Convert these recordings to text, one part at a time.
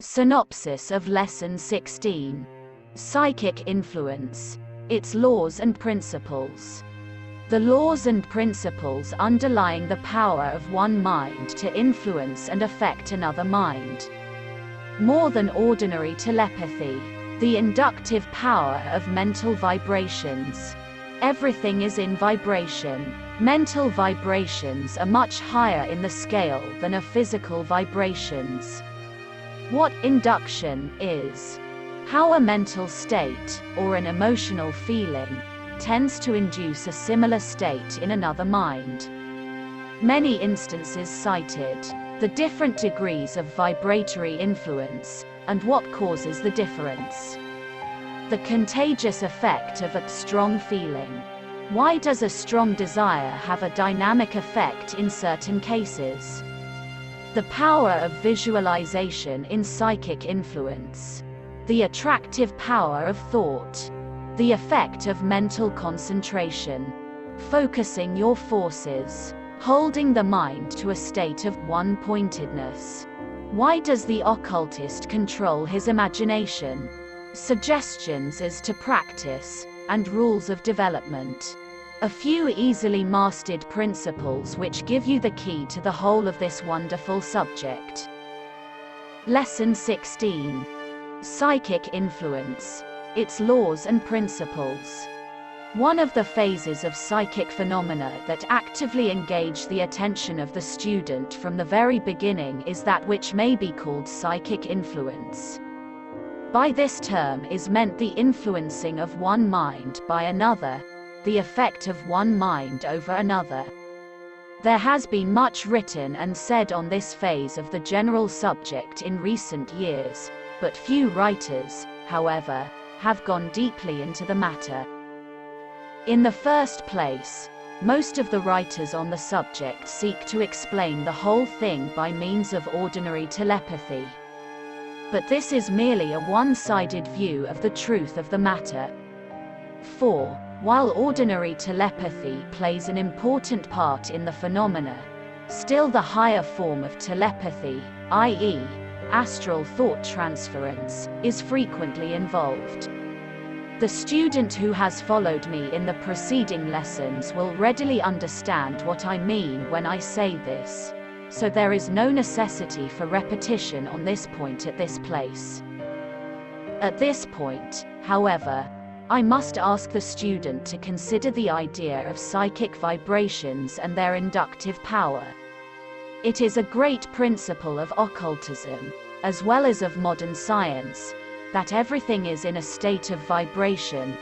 Synopsis of Lesson 16. Psychic Influence. Its Laws and Principles. The laws and principles underlying the power of one mind to influence and affect another mind. More than ordinary telepathy. The inductive power of mental vibrations. Everything is in vibration. Mental vibrations are much higher in the scale than are physical vibrations. What induction is. How a mental state, or an emotional feeling, tends to induce a similar state in another mind. Many instances cited. The different degrees of vibratory influence, and what causes the difference. The contagious effect of a strong feeling. Why does a strong desire have a dynamic effect in certain cases? The power of visualisation in psychic influence. The attractive power of thought. The effect of mental concentration. Focusing your forces. Holding the mind to a state of one-pointedness. Why does the occultist control his imagination? Suggestions as to practice, and rules of development. A few easily mastered principles which give you the key to the whole of this wonderful subject. Lesson 16. Psychic Influence. Its Laws and Principles. One of the phases of psychic phenomena that actively engage the attention of the student from the very beginning is that which may be called psychic influence. By this term is meant the influencing of one mind by another, the effect of one mind over another. There has been much written and said on this phase of the general subject in recent years, but few writers, however, have gone deeply into the matter. In the first place, most of the writers on the subject seek to explain the whole thing by means of ordinary telepathy. But this is merely a one-sided view of the truth of the matter. For, while ordinary telepathy plays an important part in the phenomena, still the higher form of telepathy, i.e., astral thought transference, is frequently involved. The student who has followed me in the preceding lessons will readily understand what I mean when I say this, so there is no necessity for repetition on this point at this place. At this point, however, I must ask the student to consider the idea of psychic vibrations and their inductive power. It is a great principle of occultism, as well as of modern science, that everything is in a state of vibration,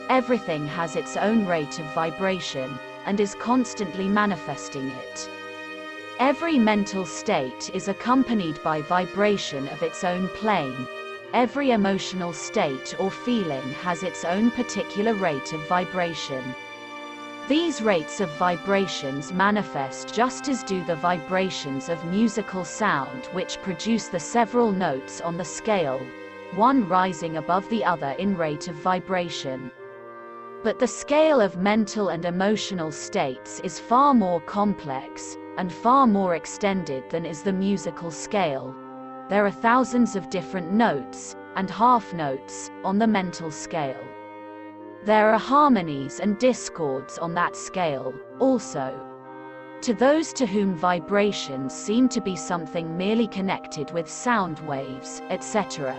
everything has its own rate of vibration, and is constantly manifesting it. Every mental state is accompanied by vibration of its own plane. Every emotional state or feeling has its own particular rate of vibration. These rates of vibrations manifest just as do the vibrations of musical sound, which produce the several notes on the scale, one rising above the other in rate of vibration. But the scale of mental and emotional states is far more complex, and far more extended than is the musical scale. There are thousands of different notes, and half notes, on the mental scale. There are harmonies and discords on that scale, also. To those to whom vibrations seem to be something merely connected with sound waves, etc.,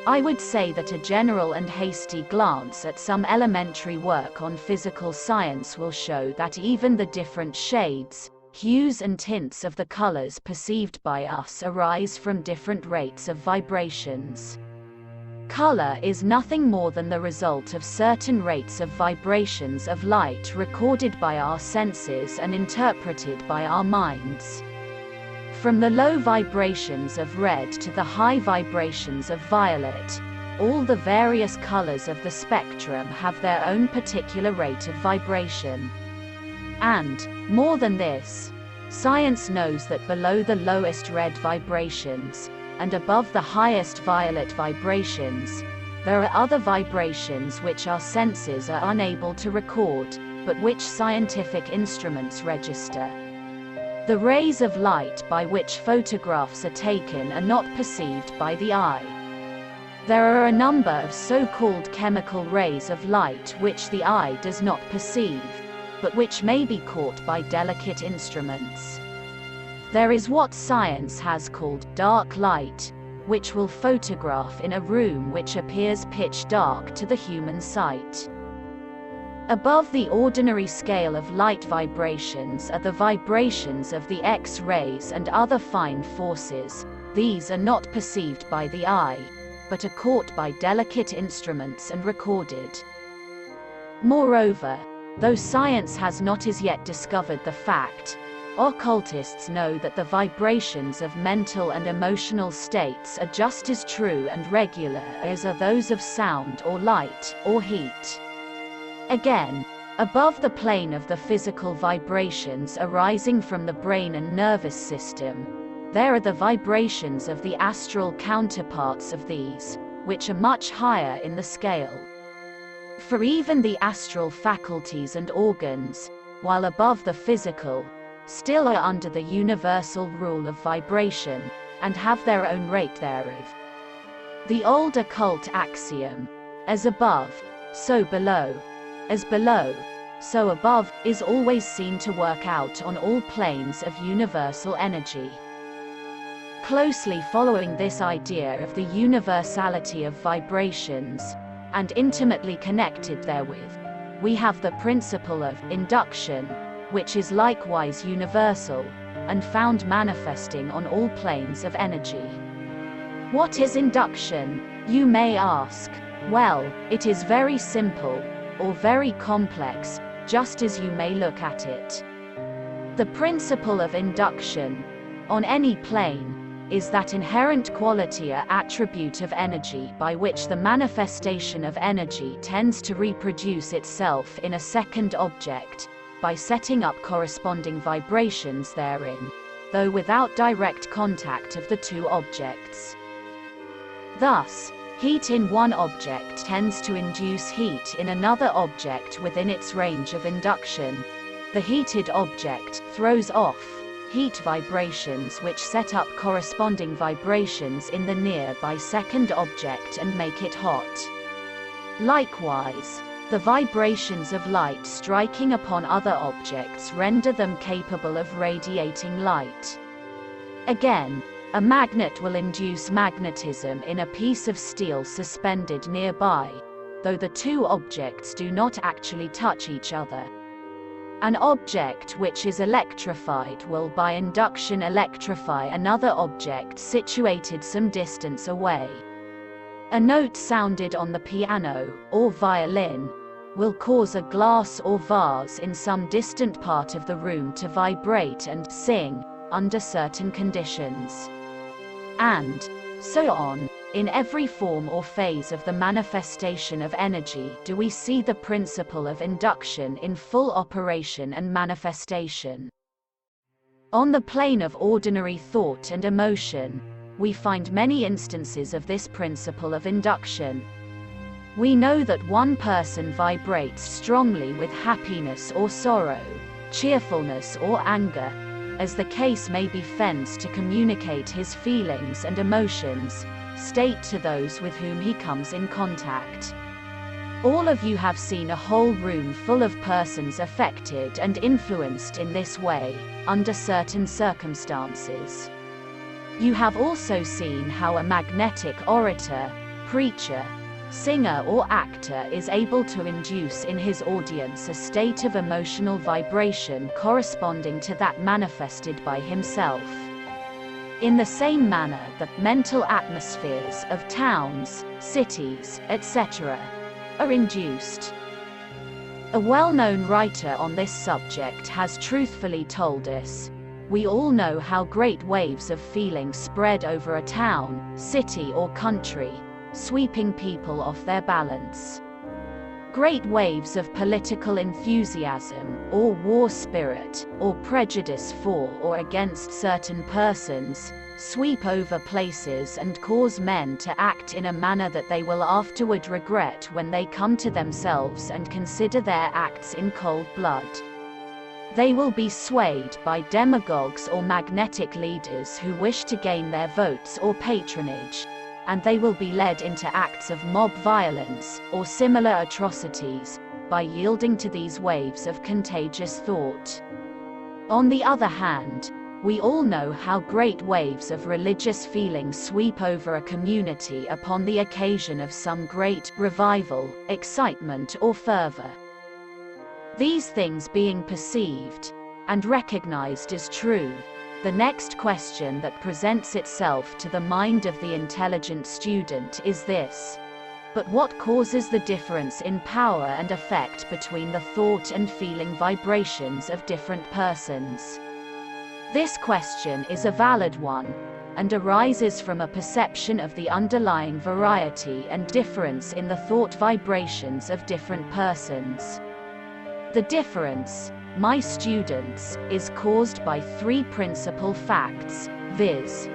I would say that a general and hasty glance at some elementary work on physical science will show that even the different shades, hues and tints of the colors perceived by us arise from different rates of vibrations. Color is nothing more than the result of certain rates of vibrations of light recorded by our senses and interpreted by our minds. From the low vibrations of red to the high vibrations of violet, all the various colors of the spectrum have their own particular rate of vibration. And, more than this, science knows that below the lowest red vibrations, and above the highest violet vibrations, there are other vibrations which our senses are unable to record, but which scientific instruments register. The rays of light by which photographs are taken are not perceived by the eye. There are a number of so-called chemical rays of light which the eye does not perceive, but which may be caught by delicate instruments. There is what science has called dark light, which will photograph in a room which appears pitch dark to the human sight. Above the ordinary scale of light vibrations are the vibrations of the X-rays and other fine forces. These are not perceived by the eye, but are caught by delicate instruments and recorded. Moreover, though science has not as yet discovered the fact, occultists know that the vibrations of mental and emotional states are just as true and regular as are those of sound or light or heat. Again, above the plane of the physical vibrations arising from the brain and nervous system, there are the vibrations of the astral counterparts of these, which are much higher in the scale. For even the astral faculties and organs, while above the physical, still are under the universal rule of vibration, and have their own rate thereof. The old occult axiom, as above, so below, as below, so above, is always seen to work out on all planes of universal energy. Closely following this idea of the universality of vibrations, and intimately connected therewith, we have the principle of induction, which is likewise universal, and found manifesting on all planes of energy. What is induction, you may ask? Well, it is very simple, or very complex, just as you may look at it. The principle of induction, on any plane, is that inherent quality or attribute of energy by which the manifestation of energy tends to reproduce itself in a second object, by setting up corresponding vibrations therein, though without direct contact of the two objects. Thus, heat in one object tends to induce heat in another object within its range of induction. The heated object throws off heat vibrations which set up corresponding vibrations in the nearby second object and make it hot. Likewise, the vibrations of light striking upon other objects render them capable of radiating light. Again, a magnet will induce magnetism in a piece of steel suspended nearby, though the two objects do not actually touch each other. An object which is electrified will by induction electrify another object situated some distance away. A note sounded on the piano, or violin, will cause a glass or vase in some distant part of the room to vibrate and sing, under certain conditions. And so on, in every form or phase of the manifestation of energy do we see the principle of induction in full operation and manifestation. On the plane of ordinary thought and emotion, we find many instances of this principle of induction. We know that one person vibrates strongly with happiness or sorrow, cheerfulness or anger, as the case may be, to communicate his feelings and emotions, state to those with whom he comes in contact. All of you have seen a whole room full of persons affected and influenced in this way, under certain circumstances. You have also seen how a magnetic orator, preacher, singer or actor is able to induce in his audience a state of emotional vibration corresponding to that manifested by himself. In the same manner that mental atmospheres of towns, cities, etc., are induced. A well-known writer on this subject has truthfully told us, "We all know how great waves of feeling spread over a town, city or country, sweeping people off their balance. Great waves of political enthusiasm, or war spirit, or prejudice for or against certain persons, sweep over places and cause men to act in a manner that they will afterward regret when they come to themselves and consider their acts in cold blood. They will be swayed by demagogues or magnetic leaders who wish to gain their votes or patronage, and they will be led into acts of mob violence or similar atrocities by yielding to these waves of contagious thought. On the other hand, we all know how great waves of religious feeling sweep over a community upon the occasion of some great revival, excitement, or fervor. These things being perceived and recognized as true, the next question that presents itself to the mind of the intelligent student is this: but what causes the difference in power and effect between the thought and feeling vibrations of different persons? This question is a valid one, and arises from a perception of the underlying variety and difference in the thought vibrations of different persons. The difference, my students, is caused by three principal facts, viz.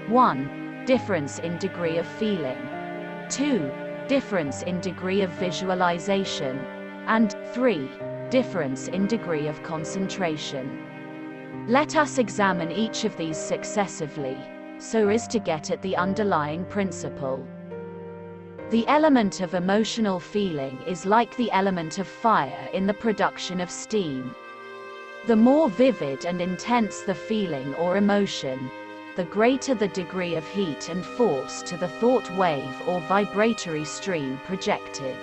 1. Difference in degree of feeling. 2. Difference in degree of visualization. And 3. Difference in degree of concentration. Let us examine each of these successively, so as to get at the underlying principle. The element of emotional feeling is like the element of fire in the production of steam. The more vivid and intense the feeling or emotion, the greater the degree of heat and force to the thought wave or vibratory stream projected.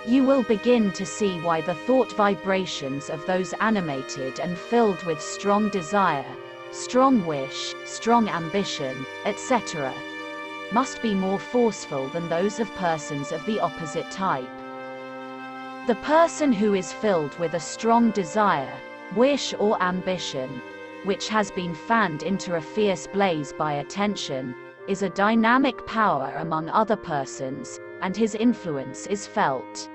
You will begin to see why the thought vibrations of those animated and filled with strong desire, strong wish, strong ambition, etc., must be more forceful than those of persons of the opposite type. The person who is filled with a strong desire, wish or ambition, which has been fanned into a fierce blaze by attention, is a dynamic power among other persons, and his influence is felt.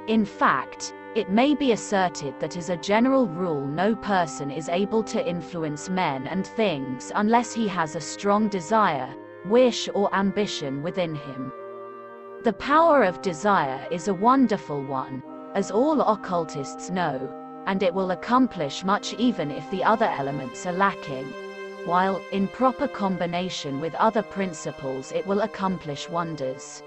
In fact, it may be asserted that as a general rule no person is able to influence men and things unless he has a strong desire, wish or ambition within him. The power of desire is a wonderful one, as all occultists know, and it will accomplish much even if the other elements are lacking, while, in proper combination with other principles, it will accomplish wonders.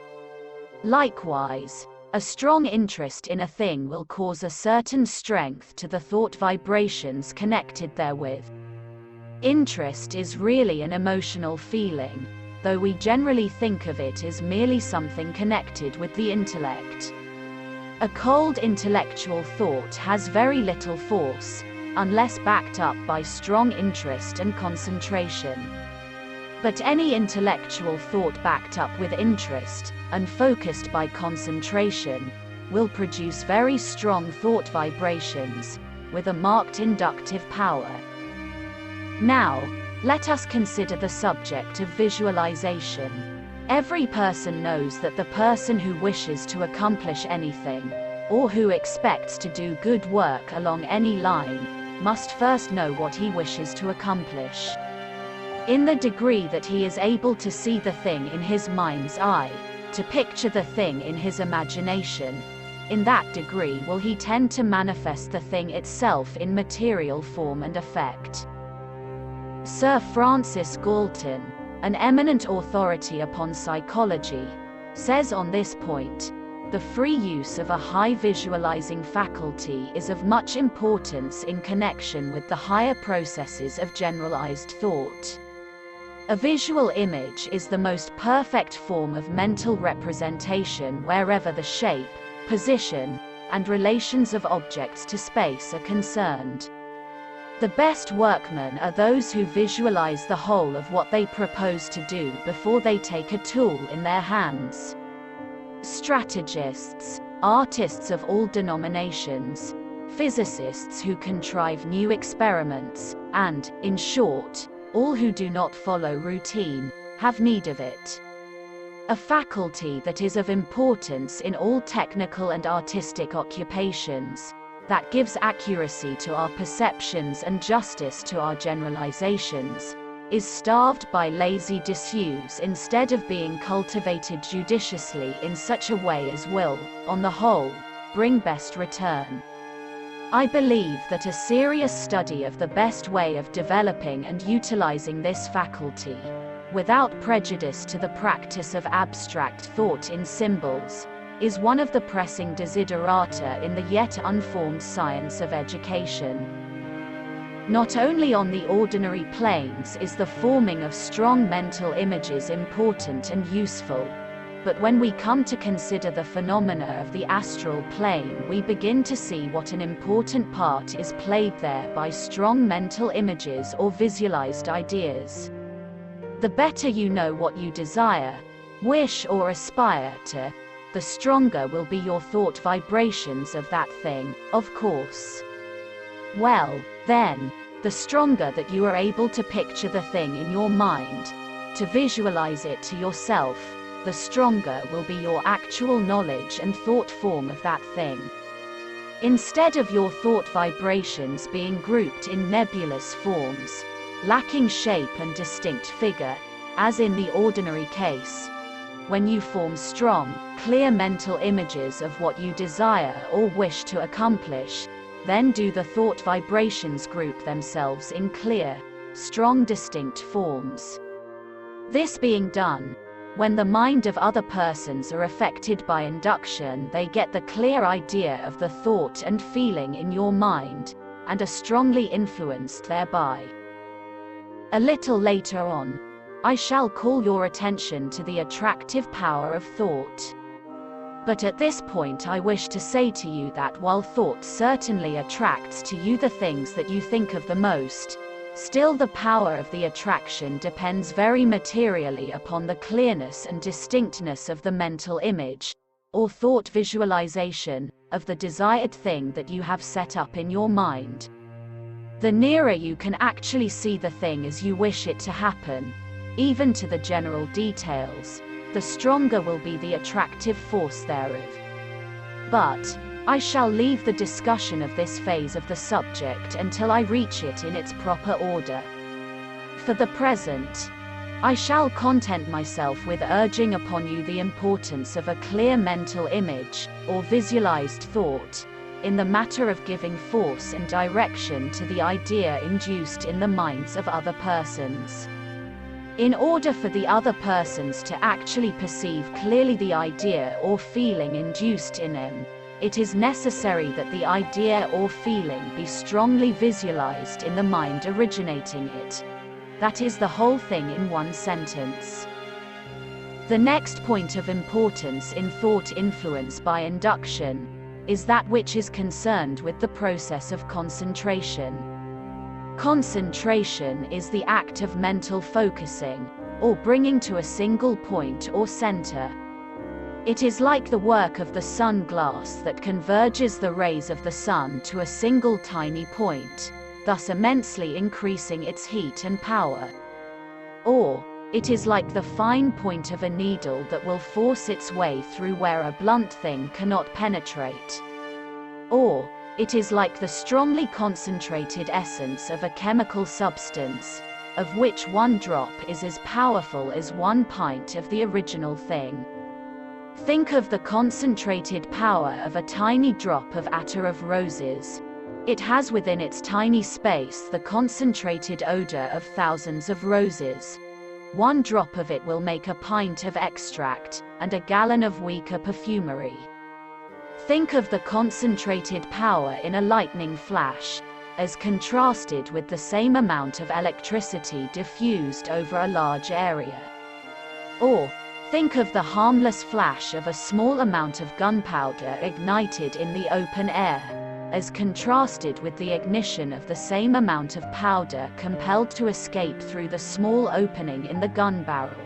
Likewise, a strong interest in a thing will cause a certain strength to the thought vibrations connected therewith. Interest is really an emotional feeling, though we generally think of it as merely something connected with the intellect. A cold intellectual thought has very little force, unless backed up by strong interest and concentration. But any intellectual thought backed up with interest, and focused by concentration, will produce very strong thought vibrations, with a marked inductive power. Now, let us consider the subject of visualization. Every person knows that the person who wishes to accomplish anything, or who expects to do good work along any line, must first know what he wishes to accomplish. In the degree that he is able to see the thing in his mind's eye, to picture the thing in his imagination, in that degree will he tend to manifest the thing itself in material form and effect. Sir Francis Galton, an eminent authority upon psychology, says on this point, the free use of a high visualizing faculty is of much importance in connection with the higher processes of generalized thought. A visual image is the most perfect form of mental representation wherever the shape, position, and relations of objects to space are concerned. The best workmen are those who visualize the whole of what they propose to do before they take a tool in their hands. Strategists, artists of all denominations, physicists who contrive new experiments, and, in short, all who do not follow routine, have need of it. A faculty that is of importance in all technical and artistic occupations, that gives accuracy to our perceptions and justice to our generalizations, is starved by lazy disuse instead of being cultivated judiciously in such a way as will, on the whole, bring best return. I believe that a serious study of the best way of developing and utilizing this faculty, without prejudice to the practice of abstract thought in symbols, is one of the pressing desiderata in the yet unformed science of education. Not only on the ordinary planes is the forming of strong mental images important and useful, but when we come to consider the phenomena of the astral plane, we begin to see what an important part is played there by strong mental images or visualized ideas. The better you know what you desire, wish or aspire to, the stronger will be your thought vibrations of that thing, of course. Well, then, the stronger that you are able to picture the thing in your mind, to visualize it to yourself, the stronger will be your actual knowledge and thought form of that thing. Instead of your thought vibrations being grouped in nebulous forms, lacking shape and distinct figure, as in the ordinary case, when you form strong, clear mental images of what you desire or wish to accomplish, then do the thought vibrations group themselves in clear, strong distinct forms. This being done, when the mind of other persons are affected by induction, they get the clear idea of the thought and feeling in your mind, and are strongly influenced thereby. A little later on, I shall call your attention to the attractive power of thought. But at this point I wish to say to you that while thought certainly attracts to you the things that you think of the most, still the power of the attraction depends very materially upon the clearness and distinctness of the mental image, or thought visualization, of the desired thing that you have set up in your mind. The nearer you can actually see the thing as you wish it to happen, even to the general details, the stronger will be the attractive force thereof. But I shall leave the discussion of this phase of the subject until I reach it in its proper order. For the present, I shall content myself with urging upon you the importance of a clear mental image, or visualized thought, in the matter of giving force and direction to the idea induced in the minds of other persons. In order for the other persons to actually perceive clearly the idea or feeling induced in them, it is necessary that the idea or feeling be strongly visualized in the mind originating it. That is the whole thing in one sentence. The next point of importance in thought influence by induction is that which is concerned with the process of concentration. Concentration is the act of mental focusing, or bringing to a single point or center. It is like the work of the sun glass that converges the rays of the sun to a single tiny point, thus immensely increasing its heat and power. Or, it is like the fine point of a needle that will force its way through where a blunt thing cannot penetrate. Or, it is like the strongly concentrated essence of a chemical substance, of which one drop is as powerful as 1 pint of the original thing. Think of the concentrated power of a tiny drop of attar of roses. It has within its tiny space the concentrated odor of thousands of roses. 1 drop of it will make a pint of extract, and a gallon of weaker perfumery. Think of the concentrated power in a lightning flash, as contrasted with the same amount of electricity diffused over a large area. Or, think of the harmless flash of a small amount of gunpowder ignited in the open air, as contrasted with the ignition of the same amount of powder compelled to escape through the small opening in the gun barrel.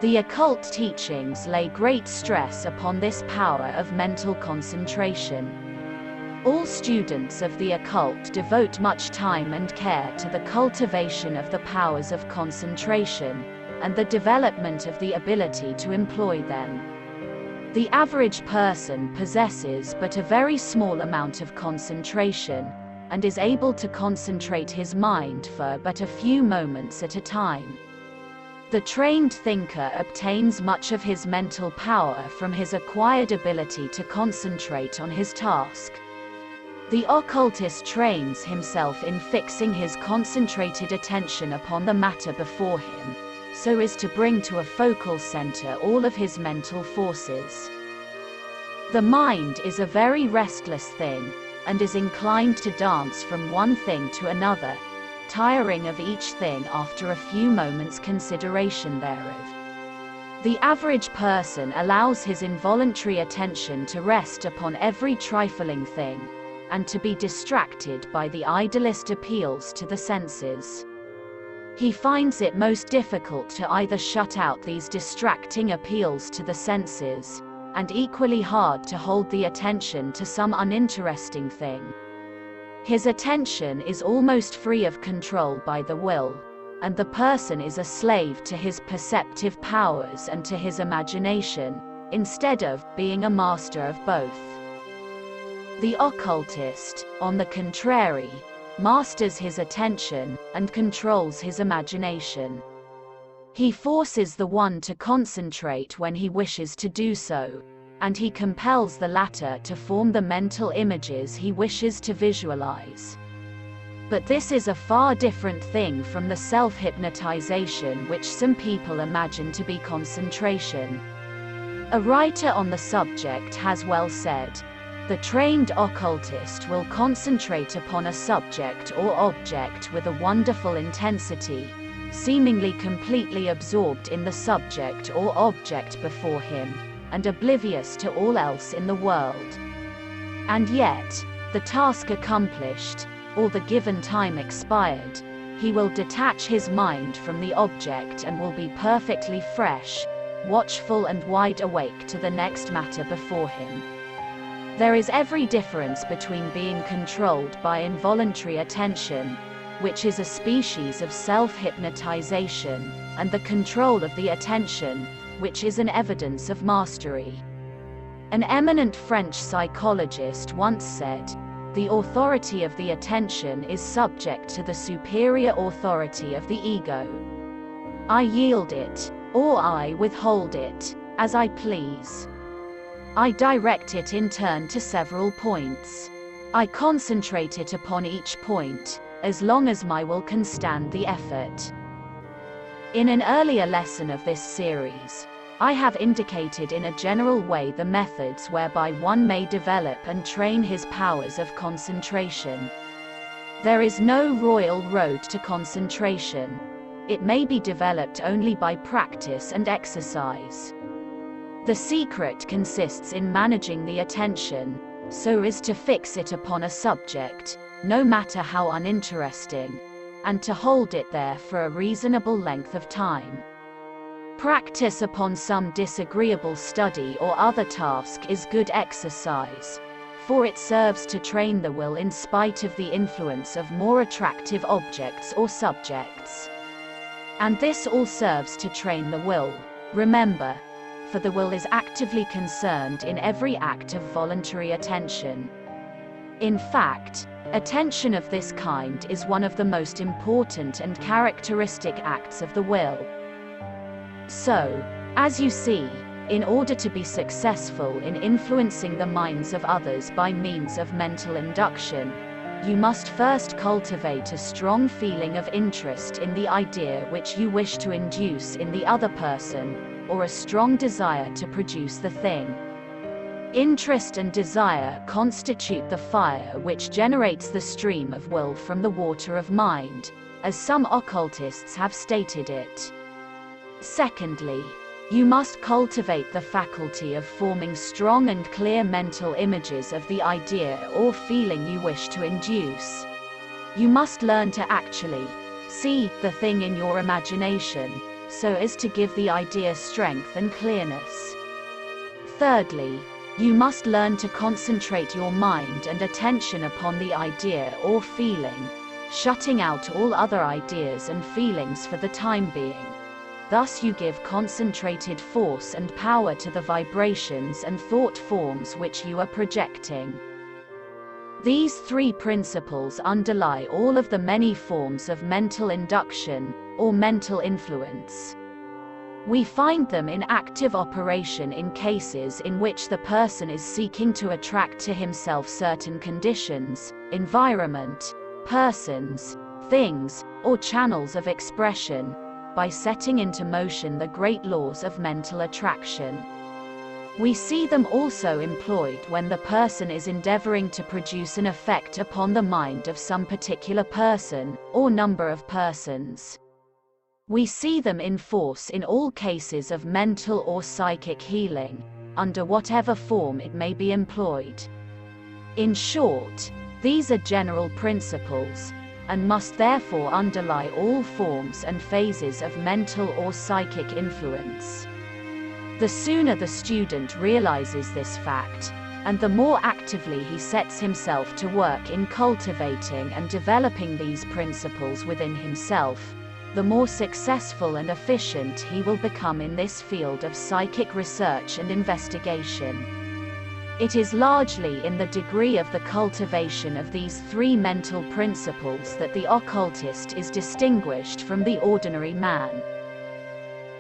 The occult teachings lay great stress upon this power of mental concentration. All students of the occult devote much time and care to the cultivation of the powers of concentration, and the development of the ability to employ them. The average person possesses but a very small amount of concentration, and is able to concentrate his mind for but a few moments at a time. The trained thinker obtains much of his mental power from his acquired ability to concentrate on his task. The occultist trains himself in fixing his concentrated attention upon the matter before him, so as to bring to a focal center all of his mental forces. The mind is a very restless thing, and is inclined to dance from one thing to another, tiring of each thing after a few moments' consideration thereof. The average person allows his involuntary attention to rest upon every trifling thing, and to be distracted by the idlest appeals to the senses. He finds it most difficult to either shut out these distracting appeals to the senses, and equally hard to hold the attention to some uninteresting thing. His attention is almost free of control by the will, and the person is a slave to his perceptive powers and to his imagination, instead of being a master of both. The occultist, on the contrary, masters his attention and controls his imagination. He forces the one to concentrate when he wishes to do so, and he compels the latter to form the mental images he wishes to visualize. But this is a far different thing from the self-hypnotization which some people imagine to be concentration. A writer on the subject has well said, "The trained occultist will concentrate upon a subject or object with a wonderful intensity, seemingly completely absorbed in the subject or object before him, and oblivious to all else in the world. And yet, the task accomplished, or the given time expired, he will detach his mind from the object and will be perfectly fresh, watchful and wide awake to the next matter before him." There is every difference between being controlled by involuntary attention, which is a species of self-hypnotization, and the control of the attention, which is an evidence of mastery. An eminent French psychologist once said, "The authority of the attention is subject to the superior authority of the ego. I yield it, or I withhold it, as I please. I direct it in turn to several points. I concentrate it upon each point, as long as my will can stand the effort." In an earlier lesson of this series, I have indicated in a general way the methods whereby one may develop and train his powers of concentration. There is no royal road to concentration. It may be developed only by practice and exercise. The secret consists in managing the attention, so as to fix it upon a subject, no matter how uninteresting, and to hold it there for a reasonable length of time. Practice upon some disagreeable study or other task is good exercise, for it serves to train the will in spite of the influence of more attractive objects or subjects. And this all serves to train the will, remember, for the will is actively concerned in every act of voluntary attention. In fact, attention of this kind is one of the most important and characteristic acts of the will. So, as you see, in order to be successful in influencing the minds of others by means of mental induction, you must first cultivate a strong feeling of interest in the idea which you wish to induce in the other person, or a strong desire to produce the thing. Interest and desire constitute the fire which generates the stream of will from the water of mind, as some occultists have stated it. Secondly, you must cultivate the faculty of forming strong and clear mental images of the idea or feeling you wish to induce. You must learn to actually see the thing in your imagination, so as to give the idea strength and clearness. Thirdly, you must learn to concentrate your mind and attention upon the idea or feeling, shutting out all other ideas and feelings for the time being. Thus you give concentrated force and power to the vibrations and thought forms which you are projecting. These three principles underlie all of the many forms of mental induction, or mental influence. We find them in active operation in cases in which the person is seeking to attract to himself certain conditions, environment, persons, things, or channels of expression, by setting into motion the great laws of mental attraction. We see them also employed when the person is endeavoring to produce an effect upon the mind of some particular person, or number of persons. We see them in force in all cases of mental or psychic healing, under whatever form it may be employed. In short, these are general principles, and must therefore underlie all forms and phases of mental or psychic influence. The sooner the student realizes this fact, and the more actively he sets himself to work in cultivating and developing these principles within himself, the more successful and efficient he will become in this field of psychic research and investigation. It is largely in the degree of the cultivation of these three mental principles that the occultist is distinguished from the ordinary man.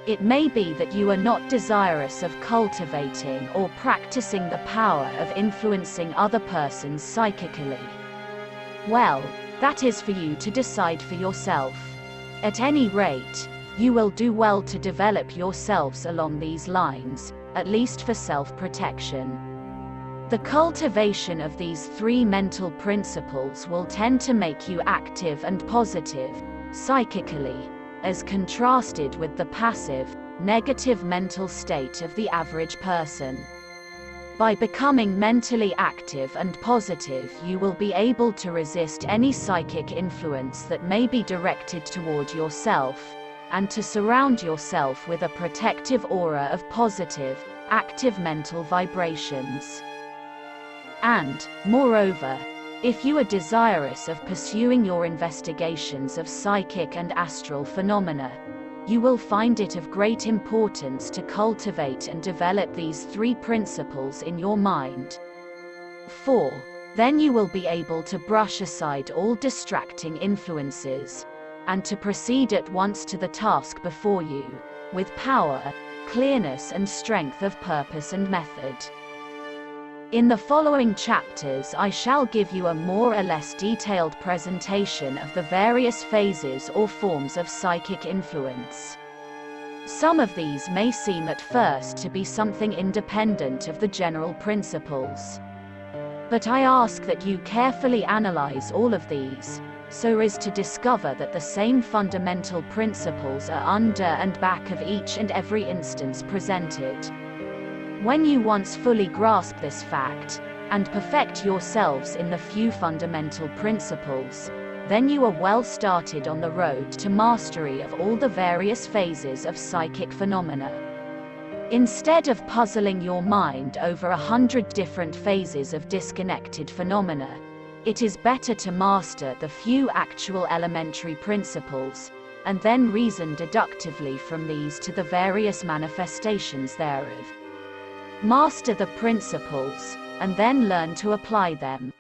It may be that you are not desirous of cultivating or practicing the power of influencing other persons psychically. Well, that is for you to decide for yourself. At any rate, you will do well to develop yourselves along these lines, at least for self-protection. The cultivation of these three mental principles will tend to make you active and positive, psychically, as contrasted with the passive, negative mental state of the average person. By becoming mentally active and positive, you will be able to resist any psychic influence that may be directed toward yourself, and to surround yourself with a protective aura of positive, active mental vibrations. And, moreover, if you are desirous of pursuing your investigations of psychic and astral phenomena, you will find it of great importance to cultivate and develop these three principles in your mind. For then you will be able to brush aside all distracting influences, and to proceed at once to the task before you, with power, clearness and strength of purpose and method. In the following chapters I shall give you a more or less detailed presentation of the various phases or forms of psychic influence. Some of these may seem at first to be something independent of the general principles. But I ask that you carefully analyze all of these, so as to discover that the same fundamental principles are under and back of each and every instance presented. When you once fully grasp this fact, and perfect yourselves in the few fundamental principles, then you are well started on the road to mastery of all the various phases of psychic phenomena. Instead of puzzling your mind over 100 different phases of disconnected phenomena, it is better to master the few actual elementary principles, and then reason deductively from these to the various manifestations thereof. Master the principles, and then learn to apply them.